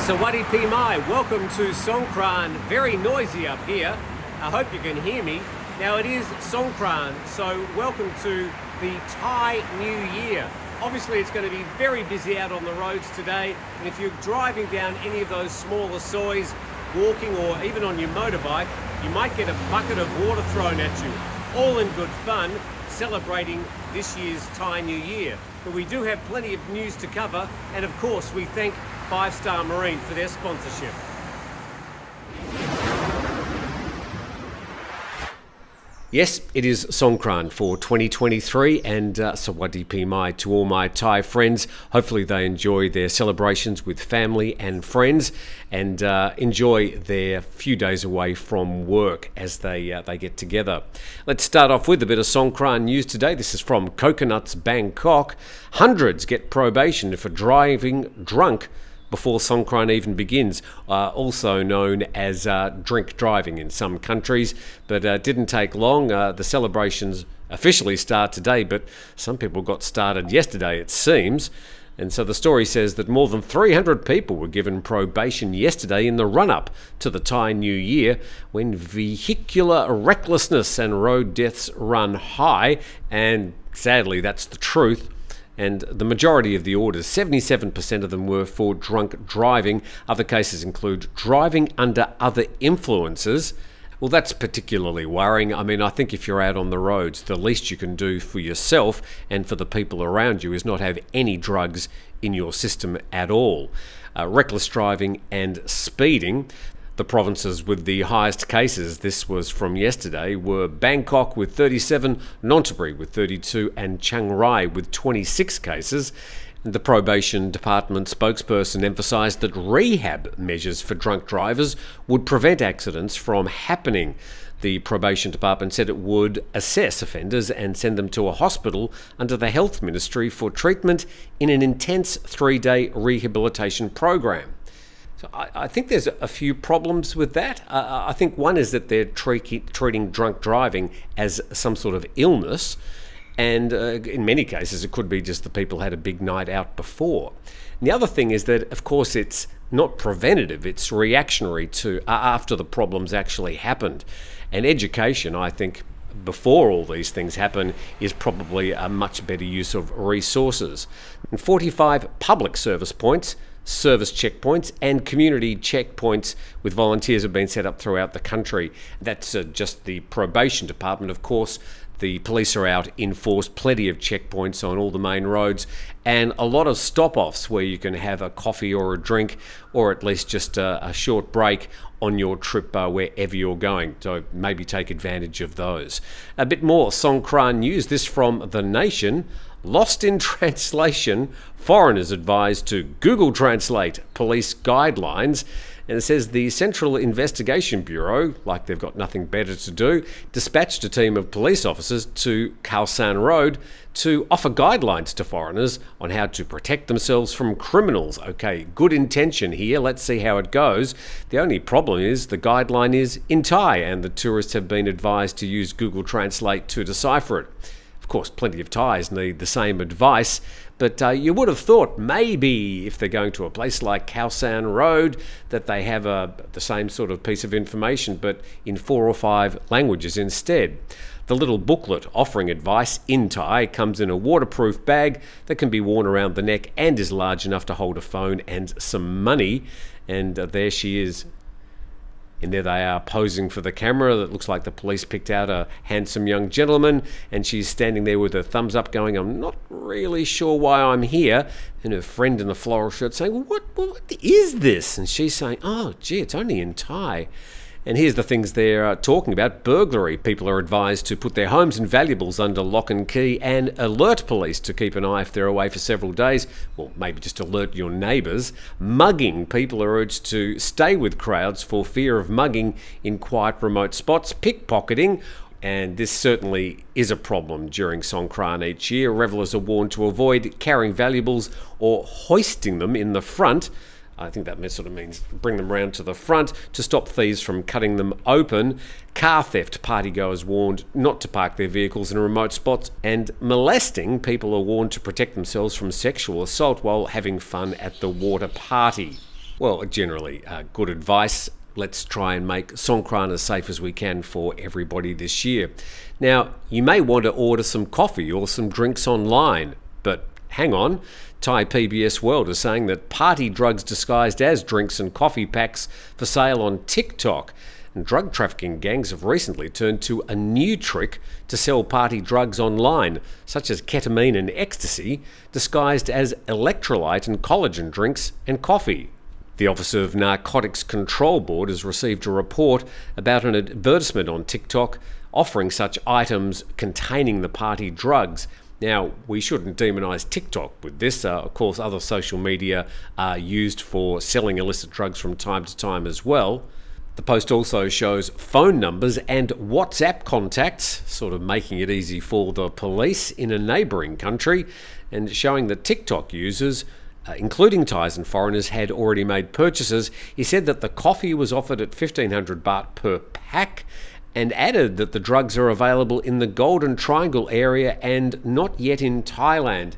Sawadee Pimai, welcome to Songkran. Very noisy up here. I hope you can hear me. Now it is Songkran, so welcome to the Thai New Year. Obviously it's going to be very busy out on the roads today, and if you're driving down any of those smaller sois, walking or even on your motorbike, you might get a bucket of water thrown at you. All in good fun, celebrating this year's Thai New Year. But we do have plenty of news to cover, and of course we thank 5 Star Marine for their sponsorship. Yes, it is Songkran for 2023, and Sawadee Pimai to all my Thai friends. Hopefully they enjoy their celebrations with family and friends, and enjoy their few days away from work as they get together. Let's start off with a bit of Songkran news today. This is from Coconuts, Bangkok. Hundreds get probation for driving drunk before Songkran even begins, also known as drink driving in some countries, but didn't take long. The celebrations officially start today, but some people got started yesterday, it seems. And so the story says that more than 300 people were given probation yesterday in the run-up to the Thai New Year, when vehicular recklessness and road deaths run high, and sadly that's the truth. And the majority of the orders, 77% of them, were for drunk driving. Other cases include driving under other influences. Well, that's particularly worrying. I mean, I think if you're out on the roads, the least you can do for yourself and for the people around you is not have any drugs in your system at all. Reckless driving and speeding. The provinces with the highest cases, this was from yesterday, were Bangkok with 37, Nonthaburi with 32, and Chiang Rai with 26 cases. The probation department spokesperson emphasised that rehab measures for drunk drivers would prevent accidents from happening. The probation department said it would assess offenders and send them to a hospital under the Health Ministry for treatment in an intense 3-day rehabilitation program. So I think there's a few problems with that. I think one is that they're treating drunk driving as some sort of illness, and in many cases it could be just the people had a big night out before. And the other thing is that, of course, it's not preventative, it's reactionary to after the problems actually happened. And education, I think, before all these things happen, is probably a much better use of resources. And 45 public service points, service checkpoints and community checkpoints with volunteers have been set up throughout the country. That's just the probation department. Of course, the police are out in force, plenty of checkpoints on all the main roads, and a lot of stop-offs where you can have a coffee or a drink, or at least just a short break on your trip wherever you're going. So maybe take advantage of those. A bit more Songkran news, this from The Nation. Lost in translation, foreigners advised to Google Translate police guidelines. And it says the Central Investigation Bureau, like they've got nothing better to do, dispatched a team of police officers to Khao San Road to offer guidelines to foreigners on how to protect themselves from criminals. Okay, good intention here. Let's see how it goes. The only problem is the guideline is in Thai, and the tourists have been advised to use Google Translate to decipher it. Of course, plenty of Thais need the same advice, but you would have thought maybe if they're going to a place like Khao San Road that they have the same sort of piece of information, but in 4 or 5 languages instead. The little booklet offering advice in Thai comes in a waterproof bag that can be worn around the neck and is large enough to hold a phone and some money. And there she is. And there they are posing for the camera. That looks like the police picked out a handsome young gentleman, and she's standing there with her thumbs up going, "I'm not really sure why I'm here." And her friend in the floral shirt saying, "Well, what is this?" And she's saying, "Oh, gee, it's only in Thai." And here's the things they're talking about. Burglary. People are advised to put their homes and valuables under lock and key, and alert police to keep an eye if they're away for several days. Well, maybe just alert your neighbours. Mugging. People are urged to stay with crowds for fear of mugging in quiet remote spots. Pickpocketing. And this certainly is a problem during Songkran each year. Revellers are warned to avoid carrying valuables or hoisting them in the front. I think that sort of means bring them round to the front to stop thieves from cutting them open. Car theft, partygoers warned not to park their vehicles in remote spots. And molesting, people are warned to protect themselves from sexual assault while having fun at the water party. Well, generally, good advice. Let's try and make Songkran as safe as we can for everybody this year. Now, you may want to order some coffee or some drinks online, but hang on. Thai PBS World is saying that party drugs disguised as drinks and coffee packs for sale on TikTok. And drug trafficking gangs have recently turned to a new trick to sell party drugs online, such as ketamine and ecstasy, disguised as electrolyte and collagen drinks and coffee. The Office of Narcotics Control Board has received a report about an advertisement on TikTok offering such items containing the party drugs. Now, we shouldn't demonise TikTok with this. Of course, other social media are used for selling illicit drugs from time to time as well. The post also shows phone numbers and WhatsApp contacts, sort of making it easy for the police in a neighbouring country, and showing that TikTok users, including Thais and foreigners, had already made purchases. He said that the coffee was offered at 1,500 baht per pack, and added that the drugs are available in the Golden Triangle area and not yet in Thailand.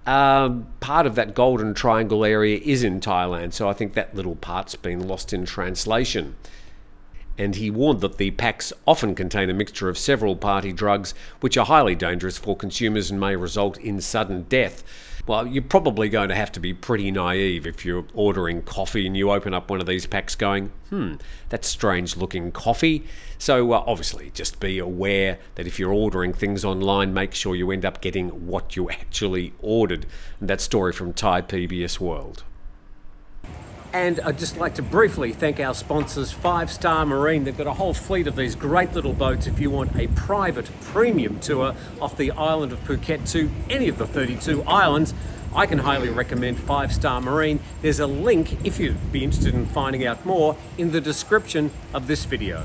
Part of that Golden Triangle area is in Thailand, so I think that little part's been lost in translation. And he warned that the packs often contain a mixture of several party drugs, which are highly dangerous for consumers and may result in sudden death. Well, you're probably going to have to be pretty naive if you're ordering coffee and you open up one of these packs going, that's strange looking coffee. So obviously just be aware that if you're ordering things online, make sure you end up getting what you actually ordered. And that story from Thai PBS World. And I'd just like to briefly thank our sponsors, 5 Star Marine. They've got a whole fleet of these great little boats if you want a private premium tour off the island of Phuket to any of the 32 islands. I can highly recommend 5 Star Marine. There's a link, if you'd be interested in finding out more, in the description of this video.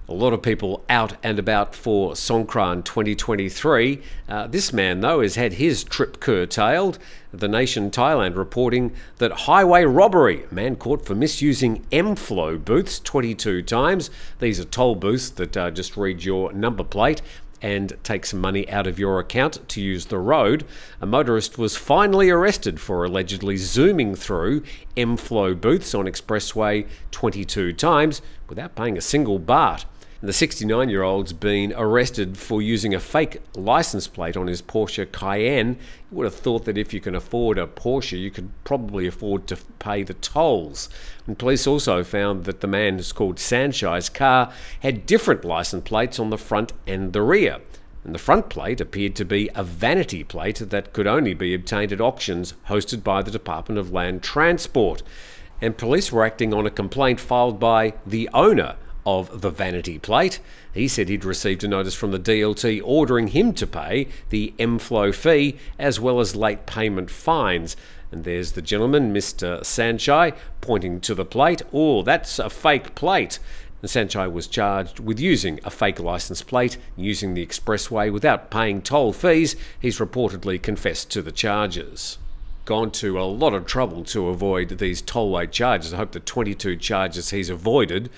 A lot of people out and about for Songkran 2023. This man, though, has had his trip curtailed. The Nation Thailand reporting that highway robbery. A man caught for misusing M-Flow booths 22 times. These are toll booths that just read your number plate and take some money out of your account to use the road. A motorist was finally arrested for allegedly zooming through M-Flow booths on Expressway 22 times without paying a single baht. And the 69-year-old's been arrested for using a fake license plate on his Porsche Cayenne. You would have thought that if you can afford a Porsche, you could probably afford to pay the tolls. And police also found that the man, who's called Sanshai's car, had different license plates on the front and the rear. And the front plate appeared to be a vanity plate that could only be obtained at auctions hosted by the Department of Land Transport. And police were acting on a complaint filed by the owner of the vanity plate. He said he'd received a notice from the DLT ordering him to pay the M-Flow fee as well as late payment fines. And there's the gentleman, Mr. Sanchai, pointing to the plate. Oh, that's a fake plate. And Sanchai was charged with using a fake license plate, using the expressway without paying toll fees. He's reportedly confessed to the charges. Gone to a lot of trouble to avoid these tollway charges. I hope the 22 charges he's avoided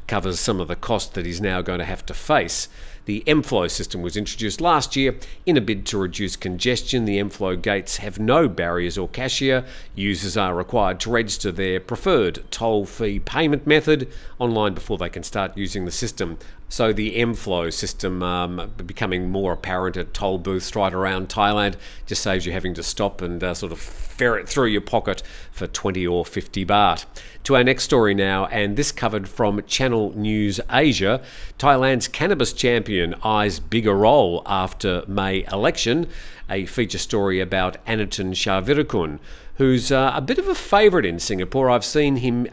covers some of the cost that he's now going to have to face. The M-Flow system was introduced last year in a bid to reduce congestion. The M-Flow gates have no barriers or cashier. Users are required to register their preferred toll fee payment method online before they can start using the system. So the M-Flow system becoming more apparent at toll booths right around Thailand just saves you having to stop and sort of ferret through your pocket for 20 or 50 baht. To our next story now, and this covered from Channel News Asia. Thailand's cannabis champion eyes bigger role after May election. A feature story about Anutin Charnvirakul, who's a bit of a favourite in Singapore. I've seen him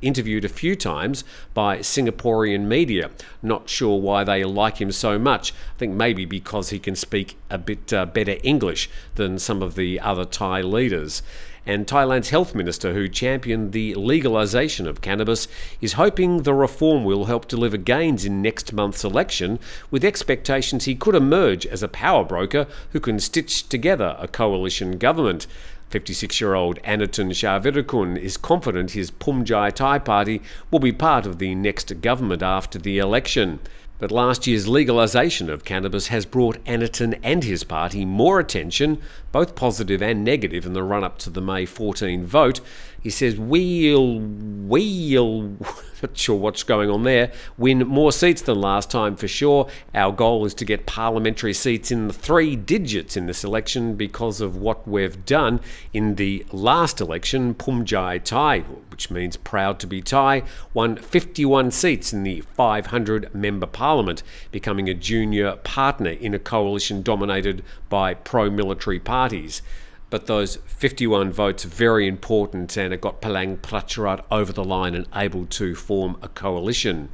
interviewed a few times by Singaporean media. Not sure why they like him so much. I think maybe because he can speak a bit better English than some of the other Thai leaders. And Thailand's health minister, who championed the legalisation of cannabis, is hoping the reform will help deliver gains in next month's election, with expectations he could emerge as a power broker who can stitch together a coalition government. 56-year-old Anutin Charnvirakul is confident his Phumjai Thai party will be part of the next government after the election. But last year's legalisation of cannabis has brought Anutin and his party more attention, both positive and negative, in the run-up to the May 14 vote. He says, we'll, not sure what's going on there, win more seats than last time for sure. Our goal is to get parliamentary seats in the 3 digits in this election because of what we've done in the last election. Pumjai Thai, which means proud to be Thai, won 51 seats in the 500-member parliament, becoming a junior partner in a coalition dominated by pro-military parties. But those 51 votes are very important, and it got Palang Pracharat over the line and able to form a coalition.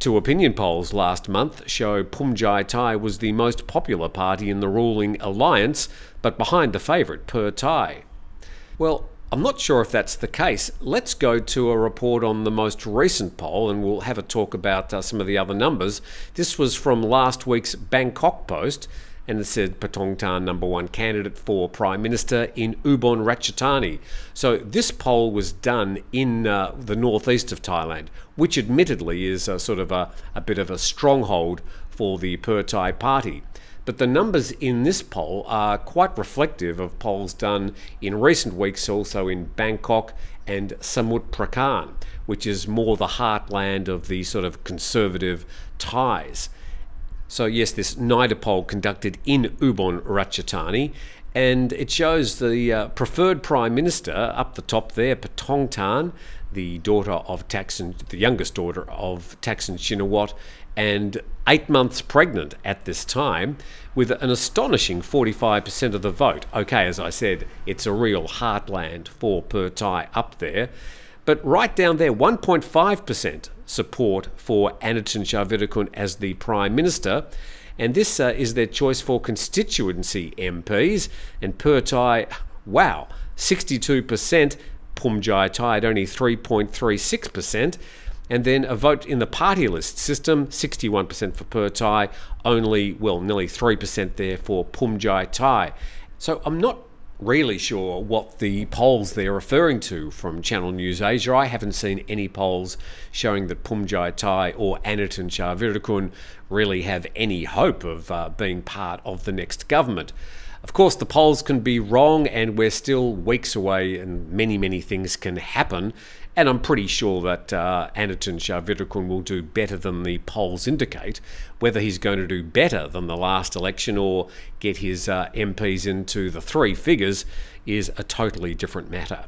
2 opinion polls last month show Pumjai Thai was the most popular party in the ruling alliance, but behind the favourite, Pheu Thai. Well, I'm not sure if that's the case. Let's go to a report on the most recent poll, and we'll have a talk about some of the other numbers. This was from last week's Bangkok Post, and it said Pattongtarn #1 candidate for Prime Minister in Ubon Ratchathani. So this poll was done in the northeast of Thailand, which admittedly is sort of a bit of a stronghold for the Pheu Thai party. But the numbers in this poll are quite reflective of polls done in recent weeks also in Bangkok and Samut Prakan, which is more the heartland of the sort of conservative Thais. So yes, this NIDA poll conducted in Ubon Ratchathani, and it shows the preferred Prime Minister up the top there, Pattongtarn, the daughter of Thaksin, the youngest daughter of Thaksin Shinawatra, and 8 months pregnant at this time, with an astonishing 45% of the vote. Okay, as I said, it's a real heartland for Pheu Thai up there. But right down there, 1.5% support for Anutin Charnvirakul as the Prime Minister. And this is their choice for constituency MPs. And Pheu Thai, wow, 62%. Pumjai Thai at only 3.36%. And then a vote in the party list system, 61% for Pheu Thai, only, well, nearly 3% there for Pumjai Thai. So I'm not really sure what the polls they're referring to from Channel News Asia. I haven't seen any polls showing that Pumjai Thai or Anutin Charnvirakul really have any hope of being part of the next government. Of course, the polls can be wrong, and we're still weeks away, and many things can happen. And I'm pretty sure that Anutin Charnvirakul will do better than the polls indicate. Whether he's going to do better than the last election or get his MPs into the 3 figures is a totally different matter.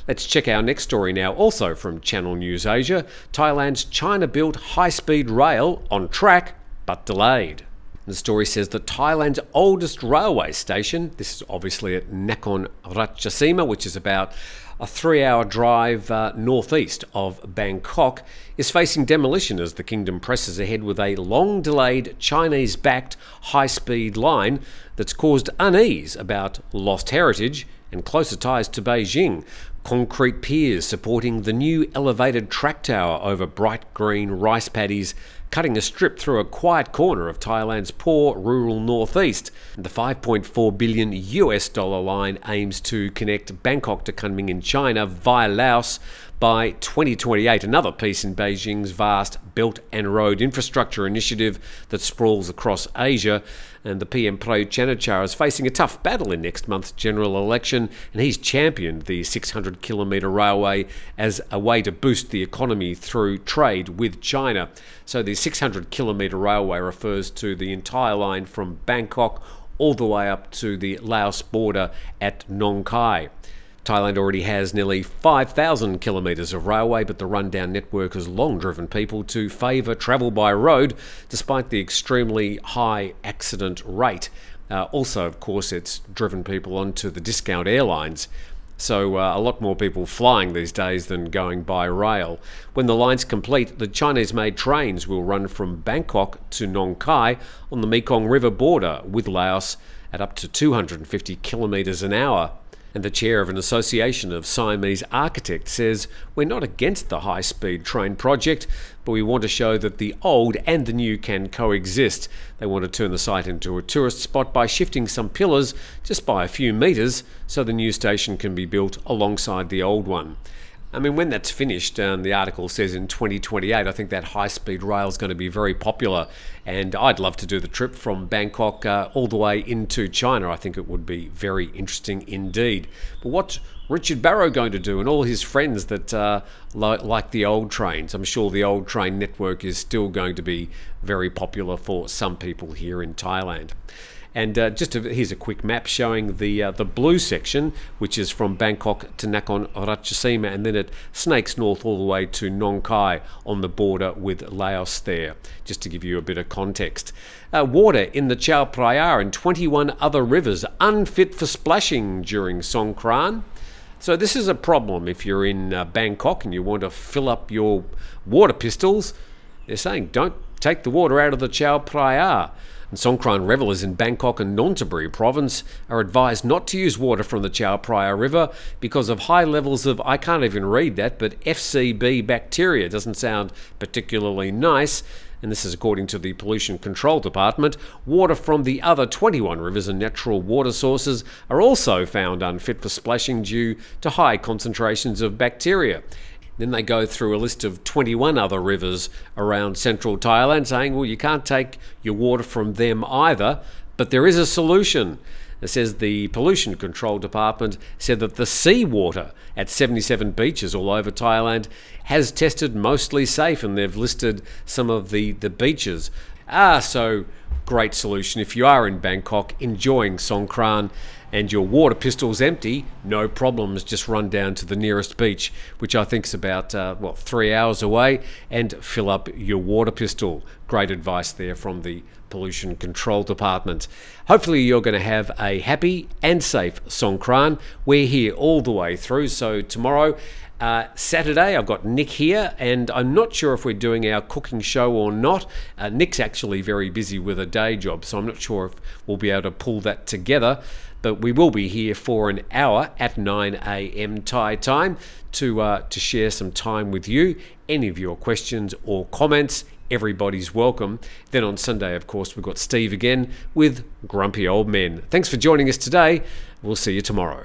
Let's check our next story now, also from Channel News Asia. Thailand's China-built high-speed rail on track but delayed. The story says that Thailand's oldest railway station, this is obviously at Nakhon Ratchasima, which is about a 3-hour drive northeast of Bangkok, is facing demolition as the kingdom presses ahead with a long-delayed Chinese-backed high-speed line that's caused unease about lost heritage and closer ties to Beijing. Concrete piers supporting the new elevated track tower over bright green rice paddies, cutting a strip through a quiet corner of Thailand's poor rural northeast. The $5.4 billion line aims to connect Bangkok to Kunming in China via Laos by 2028, another piece in Beijing's vast Belt and Road infrastructure initiative that sprawls across Asia. And the PM Prayut Chan-o-cha is facing a tough battle in next month's general election, and he's championed the 600-kilometre railway as a way to boost the economy through trade with China. So the 600-kilometre railway refers to the entire line from Bangkok all the way up to the Laos border at Nong Khai. Thailand already has nearly 5,000 kilometres of railway, but the rundown network has long driven people to favour travel by road, despite the extremely high accident rate. Also, of course, it's driven people onto the discount airlines. So a lot more people flying these days than going by rail. When the line's complete, the Chinese-made trains will run from Bangkok to Nong Khai on the Mekong River border with Laos at up to 250 kilometres an hour. And the chair of an association of Siamese architects says, "We're not against the high-speed train project, but we want to show that the old and the new can coexist." They want to turn the site into a tourist spot by shifting some pillars just by a few metres so the new station can be built alongside the old one. I mean, when that's finished, the article says in 2028, I think that high-speed rail is going to be very popular, and I'd love to do the trip from Bangkok all the way into China. I think it would be very interesting indeed. But what's Richard Barrow going to do, and all his friends that like the old trains? I'm sure the old train network is still going to be very popular for some people here in Thailand. And here's a quick map showing the blue section, which is from Bangkok to Nakhon Ratchasima, and then it snakes north all the way to Nong Khai on the border with Laos there, just to give you a bit of context. Water in the Chao Phraya and 21 other rivers unfit for splashing during Songkran. So this is a problem if you're in Bangkok and you want to fill up your water pistols. They're saying don't take the water out of the Chao Phraya. And Songkran revellers in Bangkok and Nonthaburi province are advised not to use water from the Chao Phraya River because of high levels of, I can't even read that, but FCB bacteria. Doesn't sound particularly nice. And this is according to the Pollution Control Department. Water from the other 21 rivers and natural water sources are also found unfit for splashing due to high concentrations of bacteria. Then they go through a list of 21 other rivers around central Thailand saying, well, you can't take your water from them either, but there is a solution. It says the Pollution Control Department said that the seawater at 77 beaches all over Thailand has tested mostly safe, and they've listed some of the beaches. So great solution. If you are in Bangkok enjoying Songkran and your water pistol's empty, no problems, just run down to the nearest beach, which I think is about 3 hours away, and fill up your water pistol. Great advice there from the Pollution Control Department. Hopefully you're going to have a happy and safe Songkran. We're here all the way through, so tomorrow Saturday I've got Nick here, and I'm not sure if we're doing our cooking show or not. Nick's actually very busy with a day job, so I'm not sure if we'll be able to pull that together, but we will be here for an hour at 9 a.m. Thai time to share some time with you. Any of your questions or comments, everybody's welcome. Then on Sunday, of course, we've got Steve again with Grumpy Old Men. Thanks for joining us today. We'll see you tomorrow.